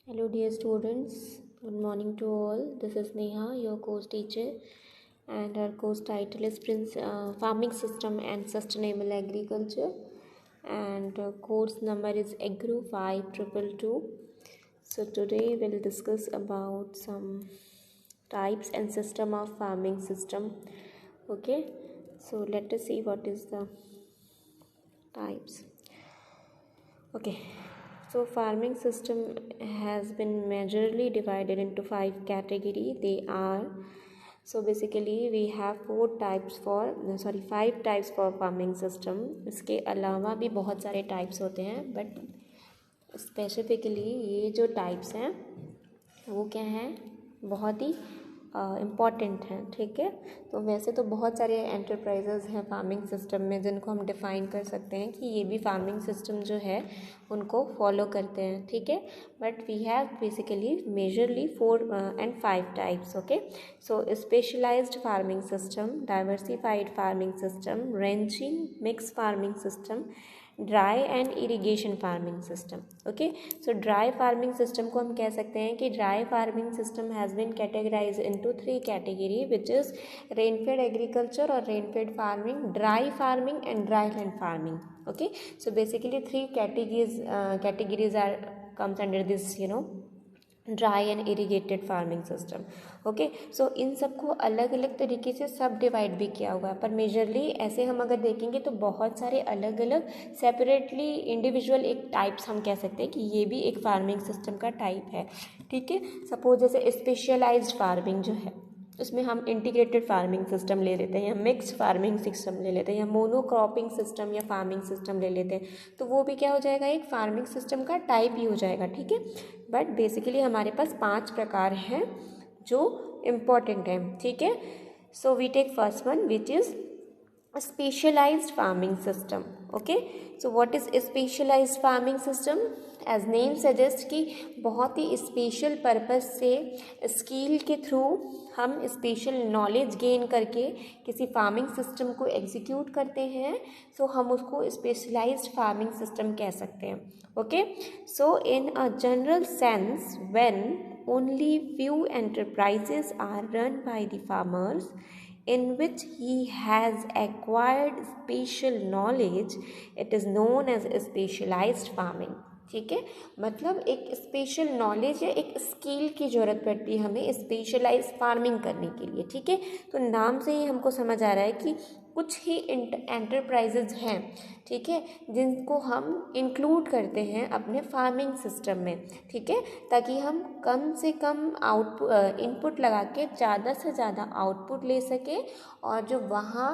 Hello, dear students. Good morning to all. This is Neha, your course teacher, and our course title is Farming System and Sustainable Agriculture, and course number is Agro 5222. So today we'll discuss about some types and system of farming system. Okay, so let us see what is the types. Okay, so farming system has been majorly divided into five category. They are, so basically we have five types for farming system. इसके अलावा भी बहुत सारे types होते हैं, but specifically ये जो types हैं वो क्या हैं, बहुत ही इम्पॉर्टेंट हैं. ठीक है, तो वैसे तो बहुत सारे एंटरप्राइजेज हैं फार्मिंग सिस्टम में जिनको हम डिफ़ाइन कर सकते हैं कि ये भी फार्मिंग सिस्टम जो है उनको फॉलो करते हैं. ठीक है, but we have basically majorly 4 and 5 types. Okay, so specialised farming system, diversified farming system, ranching, mix farming system, dry and irrigation farming system. Okay, so dry farming system को हम कह सकते हैं कि dry farming system has been categorise into 3 category which is rainfed agriculture और rainfed farming, dry farming and dry land farming. Okay, so basically 3 categories are comes under this dry and irrigated farming system. Okay, so इन सबको अलग अलग तरीके से सब divide भी किया हुआ है, पर मेजरली ऐसे हम अगर देखेंगे तो बहुत सारे अलग अलग सेपरेटली इंडिविजुअल एक टाइप्स हम कह सकते हैं कि ये भी एक फार्मिंग सिस्टम का टाइप है. ठीक है, सपोज जैसे स्पेशलाइज्ड फार्मिंग जो है उसमें हम इंटीग्रेटेड फार्मिंग सिस्टम ले लेते हैं, या मिक्स्ड फार्मिंग सिस्टम ले लेते हैं, या मोनोक्रॉपिंग सिस्टम या फार्मिंग सिस्टम ले लेते हैं, तो वो भी क्या हो जाएगा, एक फार्मिंग सिस्टम का टाइप ही हो जाएगा. ठीक है, बट बेसिकली हमारे पास 5 प्रकार हैं जो इम्पॉर्टेंट हैं. ठीक है, so we take first one which is specialized farming system. Okay, so what is specialized farming system? As name suggest कि बहुत ही स्पेशल पर्पस से स्किल के थ्रू हम स्पेशल नॉलेज गेन करके किसी फार्मिंग सिस्टम को एग्जीक्यूट करते हैं, सो हम उसको स्पेशलाइज्ड फार्मिंग सिस्टम कह सकते हैं. Okay, so in a general sense when only few enterprises are run by the farmers in which he has acquired special knowledge, it is known as specialized farming. ठीक है, मतलब एक special knowledge या एक skill की ज़रूरत पड़ती है हमें स्पेशलाइज फार्मिंग करने के लिए. ठीक है, तो नाम से ही हमको समझ आ रहा है कि कुछ ही एंटरप्राइजेज हैं, ठीक है, जिनको हम इंक्लूड करते हैं अपने फार्मिंग सिस्टम में. ठीक है, ताकि हम कम से कम इनपुट लगा के ज़्यादा से ज़्यादा आउटपुट ले सकें, और जो वहाँ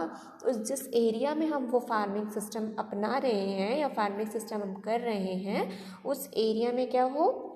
जिस एरिया में हम वो फार्मिंग सिस्टम अपना रहे हैं या फार्मिंग सिस्टम हम कर रहे हैं उस एरिया में क्या हो,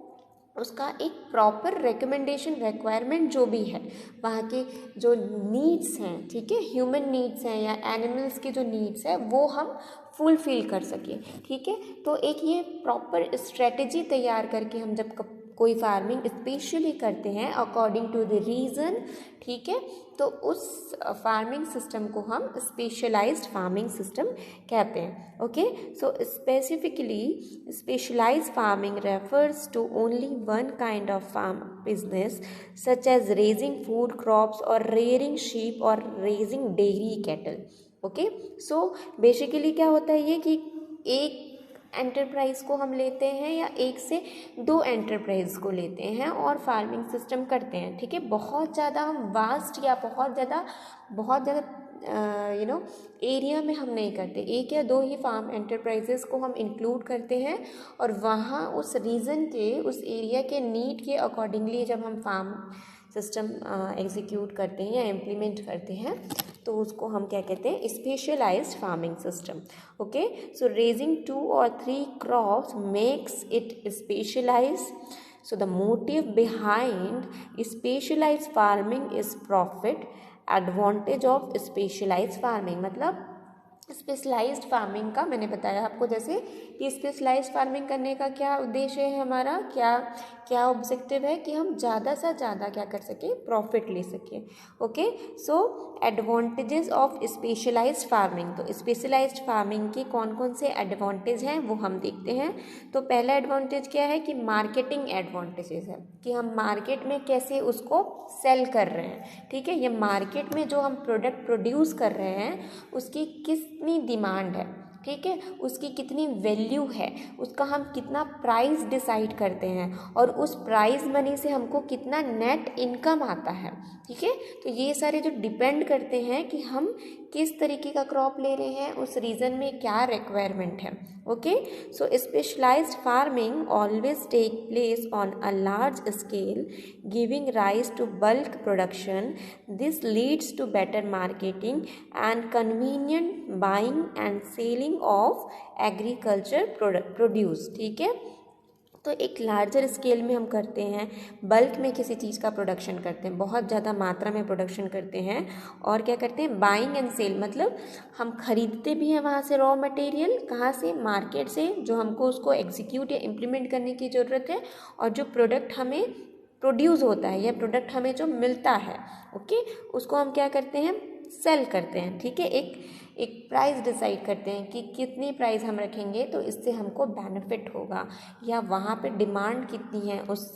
उसका एक प्रॉपर रिकमेंडेशन रिक्वायरमेंट जो भी है, वहाँ के जो नीड्स हैं, ठीक है, ह्यूमन नीड्स हैं या एनिमल्स की जो नीड्स है वो हम फुलफिल कर सकें. ठीक है, तो एक ये प्रॉपर स्ट्रेटजी तैयार करके हम जब कोई फार्मिंग स्पेशली करते हैं अकॉर्डिंग टू द रीज़न, ठीक है, तो उस फार्मिंग सिस्टम को हम स्पेशलाइज्ड फार्मिंग सिस्टम कहते हैं. Okay, so specifically specialized farming refers to only one kind of farm business such as raising food crops और रेयरिंग शीप और raising dairy cattle. Okay, so basically क्या होता है ये कि एक एंटरप्राइज को हम लेते हैं या एक से 2 एंटरप्राइज को लेते हैं और फार्मिंग सिस्टम करते हैं. ठीक है, बहुत ज़्यादा हम वास्ट या बहुत ज़्यादा एरिया में हम नहीं करते, 1 या 2 ही फार्म एंटरप्राइजेस को हम इंक्लूड करते हैं, और वहाँ उस रीजन के उस एरिया के नीड के अकॉर्डिंगली जब हम फार्म सिस्टम एग्जीक्यूट करते हैं या इम्प्लीमेंट करते हैं तो उसको हम क्या कहते हैं, specialized farming system. Okay, so raising 2 or 3 crops makes it specialize. So the motive behind specialized farming is profit. Advantage of specialized farming मतलब स्पेशलाइज्ड फार्मिंग का मैंने बताया आपको, जैसे कि स्पेशलाइज्ड फार्मिंग करने का क्या उद्देश्य है हमारा, क्या क्या ऑब्जेक्टिव है कि हम ज़्यादा से ज़्यादा क्या कर सकें, प्रॉफिट ले सकें। Okay, so advantages of specialized farming. तो स्पेशलाइज्ड फार्मिंग के कौन कौन से एडवांटेज हैं वो हम देखते हैं। तो पहला एडवांटेज क्या है कि मार्केटिंग एडवांटेजेस है, कि हम मार्केट में कैसे उसको सेल कर रहे हैं। ठीक है, ये मार्केट में जो हम प्रोडक्ट प्रोड्यूस कर रहे हैं उसकी कितनी डिमांड है, ठीक है, उसकी कितनी वैल्यू है, उसका हम कितना प्राइस डिसाइड करते हैं और उस प्राइस मनी से हमको कितना नेट इनकम आता है। ठीक है, तो ये सारे जो डिपेंड करते हैं कि हम किस तरीके का क्रॉप ले रहे हैं, उस रीजन में क्या रिक्वायरमेंट है। Okay, so specialised farming always take place on a large scale giving rise to bulk production. This leads to better marketing and convenient buying and selling of agriculture produce. ठीक है, तो एक larger scale में हम करते हैं, bulk में किसी चीज़ का प्रोडक्शन करते हैं, बहुत ज़्यादा मात्रा में प्रोडक्शन करते हैं, और क्या करते हैं, बाइंग एंड सेल, मतलब हम खरीदते भी हैं वहाँ से रॉ मटेरियल, कहाँ से, मार्केट से, जो हमको उसको एग्जीक्यूट या इम्प्लीमेंट करने की ज़रूरत है, और जो प्रोडक्ट हमें प्रोड्यूस होता है या प्रोडक्ट हमें जो मिलता है, ओके, उसको हम क्या करते हैं, सेल करते हैं। ठीक है, एक प्राइस डिसाइड करते हैं कि कितनी प्राइस हम रखेंगे तो इससे हमको बेनिफिट होगा, या वहाँ पे डिमांड कितनी है उस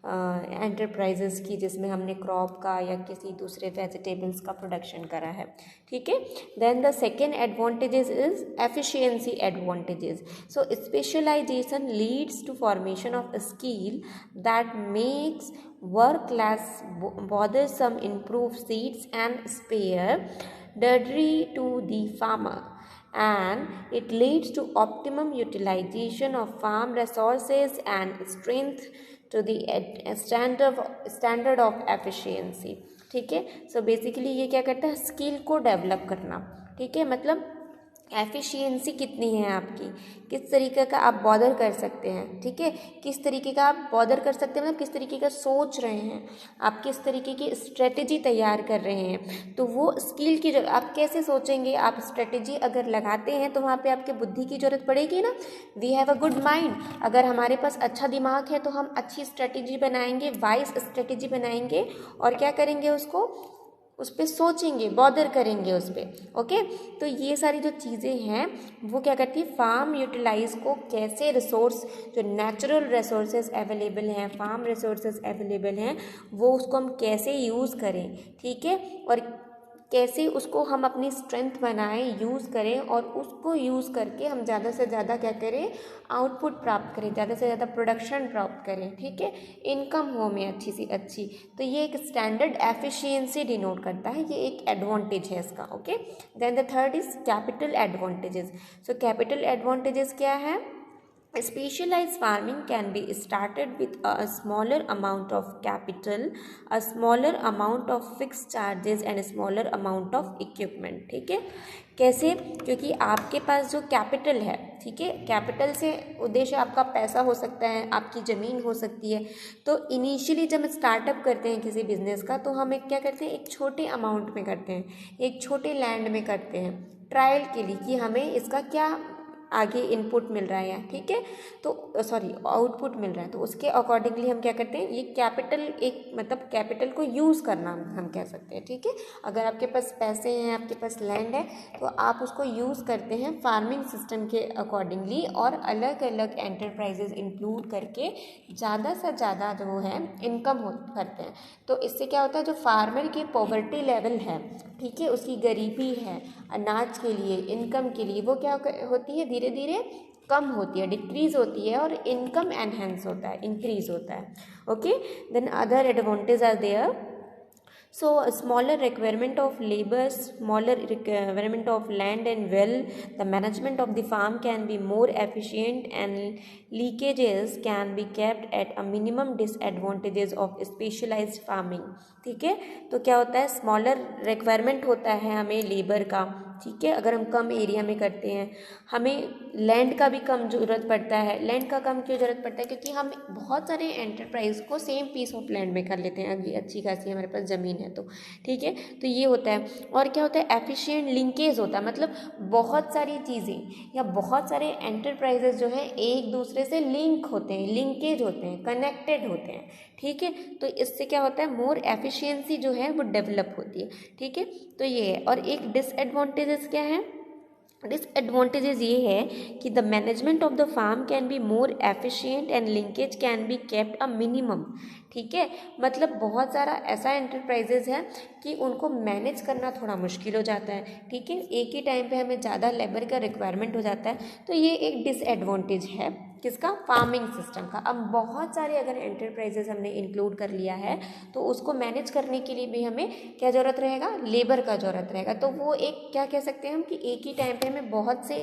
एंटरप्राइजेस की जिसमें हमने क्रॉप का या किसी दूसरे वेजिटेबल्स का प्रोडक्शन करा है। ठीक है, then the second advantages is efficiency advantages. So specialization leads to formation of skill that makes work less bothersome, improve seeds and spare drudgery to the farmer, and it leads to optimum utilization of farm resources and strength to the standard of efficiency। ठीक है, so basically ये क्या करता है, skill को develop करना। ठीक है, मतलब एफिशिएंसी कितनी है आपकी, किस तरीके का आप बॉदर कर सकते हैं। ठीक है, किस तरीके का आप बॉदर कर सकते हैं, मतलब किस तरीके का सोच रहे हैं आप, किस तरीके की स्ट्रेटेजी तैयार कर रहे हैं, तो वो स्किल की जरूरत, आप कैसे सोचेंगे, आप स्ट्रेटेजी अगर लगाते हैं तो वहाँ पे आपके बुद्धि की जरूरत पड़ेगी ना। We have a good mind, अगर हमारे पास अच्छा दिमाग है तो हम अच्छी स्ट्रेटेजी बनाएंगे, वाइज स्ट्रेटेजी बनाएंगे, और क्या करेंगे, उसको उस पर सोचेंगे, बॉदर करेंगे उस पर। ओके, तो ये सारी जो चीज़ें हैं वो क्या करती है, फार्म यूटिलाइज को कैसे रिसोर्स, जो नेचुरल रिसोर्सेज अवेलेबल हैं, फार्म रिसोर्सेज अवेलेबल हैं, वो उसको हम कैसे यूज़ करें। ठीक है, और कैसे उसको हम अपनी स्ट्रेंथ बनाएं, यूज़ करें, और उसको यूज़ करके हम ज़्यादा से ज़्यादा क्या करें, आउटपुट प्राप्त करें, ज़्यादा से ज़्यादा प्रोडक्शन प्राप्त करें। ठीक है, इनकम हो में अच्छी सी अच्छी, तो ये एक स्टैंडर्ड एफिशिएंसी डिनोट करता है, ये एक एडवांटेज है इसका। Okay, then the third is capital advantages. So capital advantages क्या है, specialized farming can be started with a smaller amount of capital, a smaller amount of fixed charges and a smaller amount of equipment। ठीक है, कैसे, क्योंकि आपके पास जो capital है, ठीक है, कैपिटल से उद्देश्य आपका पैसा हो सकता है, आपकी ज़मीन हो सकती है। तो इनिशियली जब हम स्टार्टअप करते हैं किसी बिजनेस का, तो हम एक क्या करते हैं, एक छोटे अमाउंट में करते हैं, एक छोटे लैंड में करते हैं, ट्रायल के लिए कि हमें इसका क्या आगे इनपुट मिल रहा है, ठीक है, तो सॉरी आउटपुट मिल रहा है, तो उसके अकॉर्डिंगली हम क्या करते हैं, ये कैपिटल, एक मतलब कैपिटल को यूज़ करना हम कह सकते हैं। ठीक है, अगर आपके पास पैसे हैं, आपके पास लैंड है, तो आप उसको यूज़ करते हैं फार्मिंग सिस्टम के अकॉर्डिंगली, और अलग अलग एंटरप्राइजेज इंक्लूड करके ज़्यादा से ज़्यादा जो है इनकम करते हैं। तो इससे क्या होता है, जो फार्मर की पॉवर्टी लेवल है, ठीक है, उसकी गरीबी है अनाज के लिए, इनकम के लिए, वो क्या होती है, धीरे धीरे कम होती है, डिक्रीज होती है, और इनकम एनहेंस होता है, इंक्रीज होता है। Okay, then other advantage are there. So a smaller requirement of labor, smaller requirement of land and well, the management of the farm can be more efficient and leakages can be kept at a minimum, disadvantages of specialized farming। ठीक है, तो क्या होता है, smaller requirement होता है हमें labour का, ठीक है, अगर हम कम एरिया में करते हैं, हमें लैंड का भी कम ज़रूरत पड़ता है। लैंड का कम क्यों ज़रूरत पड़ता है? क्योंकि हम बहुत सारे एंटरप्राइज को सेम पीस ऑफ लैंड में कर लेते हैं, अगर अच्छी खासी हमारे पास ज़मीन है तो, ठीक है। तो ये होता है। और क्या होता है? एफिशिएंट लिंकेज होता है, मतलब बहुत सारी चीज़ें या बहुत सारे एंटरप्राइजेज जो हैं एक दूसरे से लिंक होते हैं, लिंकेज होते हैं, कनेक्टेड होते हैं, ठीक है। तो इससे क्या होता है? मोर एफिशिएंसी जो है वो डेवलप होती है, ठीक है। तो ये है। और एक डिसएडवांटेजेस क्या है? डिसएडवांटेजेस ये है कि the management of the farm can be more efficient and linkage can be kept a minimum, ठीक है। मतलब बहुत सारा ऐसा एंटरप्राइजेज है कि उनको मैनेज करना थोड़ा मुश्किल हो जाता है, ठीक है। एक ही टाइम पे हमें ज़्यादा लेबर का रिक्वायरमेंट हो जाता है, तो ये एक डिसएडवांटेज है किसका? फार्मिंग सिस्टम का। अब बहुत सारे अगर एंटरप्राइजेज हमने इंक्लूड कर लिया है तो उसको मैनेज करने के लिए भी हमें क्या ज़रूरत रहेगा? लेबर का ज़रूरत रहेगा। तो वो एक क्या कह सकते हैं हम कि एक ही टाइम पे हमें बहुत से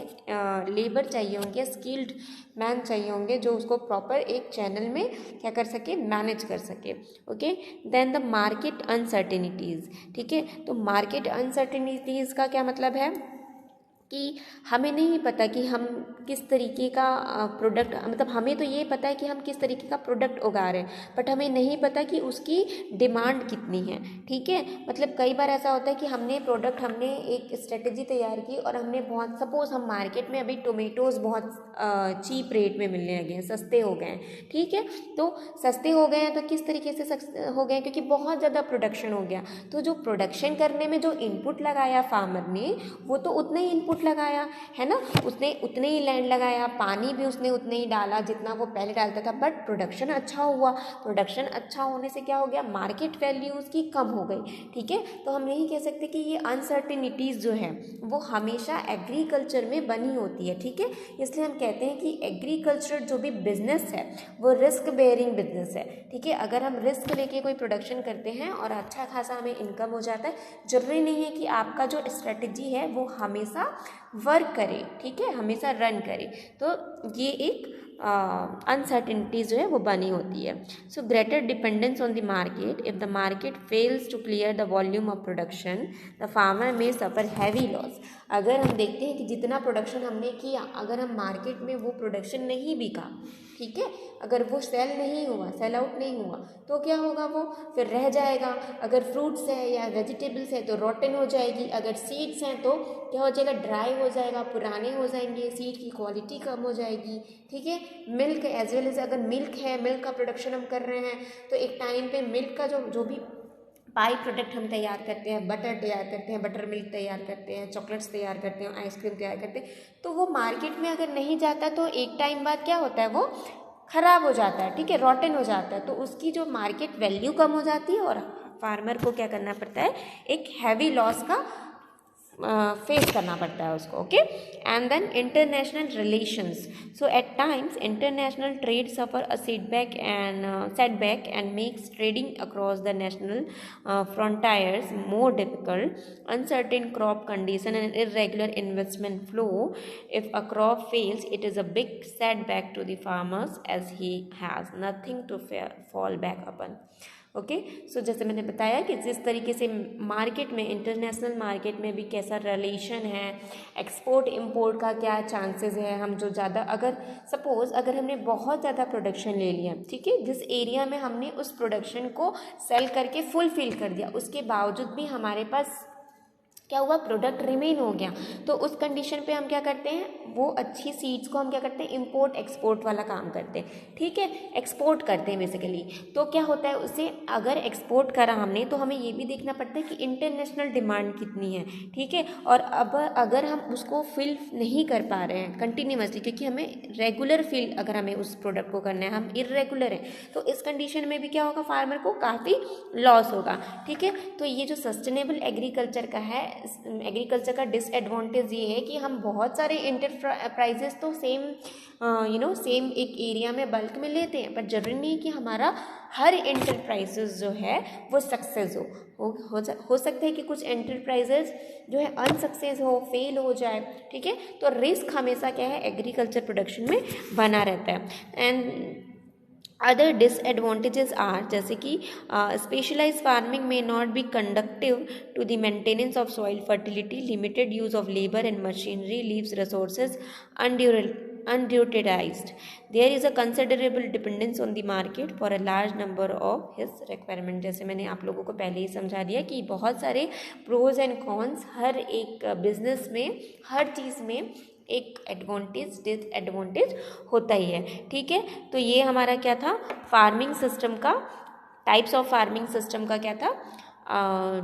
लेबर चाहिए होंगे, स्किल्ड मैन चाहिए होंगे जो उसको प्रॉपर एक चैनल में क्या कर सके? मैनेज कर सके, okay. Then the market uncertainties, ठीक है। तो मार्केट अनसर्टेनिटीज़ का क्या मतलब है कि हमें नहीं पता कि हम किस तरीके का प्रोडक्ट, मतलब हमें तो ये पता है कि हम किस तरीके का प्रोडक्ट उगा रहे हैं, बट हमें नहीं पता कि उसकी डिमांड कितनी है, ठीक है। मतलब कई बार ऐसा होता है कि हमने एक स्ट्रेटजी तैयार की और हमने बहुत, सपोज हम मार्केट में अभी टोमेटोज़ बहुत चीप रेट में मिलने लगे हैं, सस्ते हो गए हैं, ठीक है। तो सस्ते हो गए हैं तो किस तरीके से हो गए हैं? क्योंकि बहुत ज़्यादा प्रोडक्शन हो गया। तो जो प्रोडक्शन करने में जो इनपुट लगाया फार्मर ने, वो तो उतना ही इनपुट लगाया है ना, उसने उतने ही लैंड लगाया, पानी भी उसने उतने ही डाला जितना वो पहले डालता था, बट प्रोडक्शन अच्छा हुआ। प्रोडक्शन अच्छा होने से क्या हो गया? मार्केट वैल्यू उसकी कम हो गई, ठीक है। तो हम नहीं कह सकते कि ये अनसर्टेनिटीज़ जो है वो हमेशा एग्रीकल्चर में बनी होती है, ठीक है। इसलिए हम कहते हैं कि एग्रीकल्चर जो भी बिजनेस है वो रिस्क बेयरिंग बिजनेस है, ठीक है। अगर हम रिस्क लेके कोई प्रोडक्शन करते हैं और अच्छा खासा हमें इनकम हो जाता है, जरूरी नहीं है कि आपका जो स्ट्रेटजी है वो हमेशा वर्क करे, ठीक है, हमेशा रन करे। तो ये एक अनसर्टेनिटी जो है वो बनी होती है। So greater dependence on the market, if the market fails to clear the volume of production the farmer may suffer heavy loss. अगर हम देखते हैं कि जितना प्रोडक्शन हमने किया, अगर हम मार्केट में वो प्रोडक्शन नहीं बिका, ठीक है, अगर वो सेल नहीं हुआ, सेल आउट नहीं हुआ, तो क्या होगा? वो फिर रह जाएगा। अगर फ्रूट्स है या वेजिटेबल्स है तो रॉटन हो जाएगी, अगर सीड्स हैं तो क्या हो जाएगा? ड्राई हो जाएगा, पुराने हो जाएंगे, सीड की क्वालिटी कम हो जाएगी, ठीक है। मिल्क एज वेल एज, अगर मिल्क है, मिल्क का प्रोडक्शन हम कर रहे हैं तो एक टाइम पे मिल्क का जो भी बाई प्रोडक्ट हम तैयार करते हैं, बटर तैयार करते हैं, बटर मिल्क तैयार करते हैं, चॉकलेट्स तैयार करते हैं, आइसक्रीम तैयार करते हैं, तो वो मार्केट में अगर नहीं जाता तो एक टाइम बाद क्या होता है? वो ख़राब हो जाता है, ठीक है, रॉटन हो जाता है। तो उसकी जो मार्केट वैल्यू कम हो जाती है और फार्मर को क्या करना पड़ता है? एक हैवी लॉस का फेस करना पड़ता है उसको, okay. And then international relations, so at times international trade suffer a setback and makes trading across the national frontiers more difficult. Uncertain crop condition and irregular investment flow, if a crop fails it is a big setback to the farmers as he has nothing to fall back upon, okay. So जैसे मैंने बताया कि जिस तरीके से market में, international market में भी कैसा रिलेशन है, एक्सपोर्ट इंपोर्ट का क्या चांसेस है, हम जो ज़्यादा, अगर सपोज़ अगर हमने बहुत ज़्यादा प्रोडक्शन ले लिया, ठीक है, जिस एरिया में हमने उस प्रोडक्शन को सेल करके फुलफिल कर दिया, उसके बावजूद भी हमारे पास क्या हुआ? प्रोडक्ट रिमेन हो गया, तो उस कंडीशन पे हम क्या करते हैं? वो अच्छी सीड्स को हम क्या करते हैं? इंपोर्ट एक्सपोर्ट वाला काम करते हैं, ठीक है, एक्सपोर्ट करते हैं बेसिकली। तो क्या होता है उसे, अगर एक्सपोर्ट करा हमने तो हमें ये भी देखना पड़ता है कि इंटरनेशनल डिमांड कितनी है, ठीक है। और अब अगर हम उसको फिल नहीं कर पा रहे हैं कंटिन्यूसली, क्योंकि हमें रेगुलर फिल अगर हमें उस प्रोडक्ट को करना है, हम इरेगुलर हैं, तो इस कंडीशन में भी क्या होगा? फार्मर को काफ़ी लॉस होगा, ठीक है। तो ये जो सस्टेनेबल एग्रीकल्चर का है, एग्रीकल्चर का डिसएडवांटेज ये है कि हम बहुत सारे एंटरप्राइजेस तो सेम एक एरिया में बल्क में लेते हैं, पर जरूरी नहीं कि हमारा हर एंटरप्राइजेस जो है वो सक्सेस हो सकता है कि कुछ एंटरप्राइजेस जो है अनसक्सेस हो, फेल हो जाए, ठीक है। तो रिस्क हमेशा क्या है? एग्रीकल्चर प्रोडक्शन में बना रहता है। एंड अदर डिसएडवांटेजेस आर, जैसे कि स्पेशलाइज फार्मिंग में not be conductive to the maintenance of soil fertility, limited use of labour and machinery, leaves resources unutilized. There is a considerable dependence on the market for a large number of his requirement. जैसे मैंने आप लोगों को पहले ही समझा दिया कि बहुत सारे प्रोज एंड कॉन्स हर एक बिजनेस में, हर चीज़ में एक एडवांटेज डिसएडवांटेज होता ही है। ठीक है, तो ये हमारा क्या था, फार्मिंग सिस्टम का, टाइप्स ऑफ फार्मिंग सिस्टम का क्या था,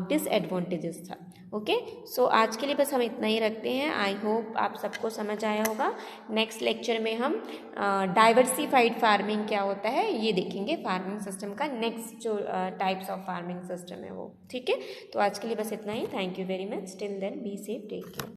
डिसएडवांटेजेस था। ओके, सो आज के लिए बस हम इतना ही रखते हैं। आई होप आप सबको समझ आया होगा। नेक्स्ट लेक्चर में हम डाइवर्सिफाइड फार्मिंग क्या होता है ये देखेंगे, फार्मिंग सिस्टम का नेक्स्ट जो टाइप्स ऑफ फार्मिंग सिस्टम है वो। ठीक है, तो आज के लिए बस इतना ही। Thank you very much. Till then be safe, take care.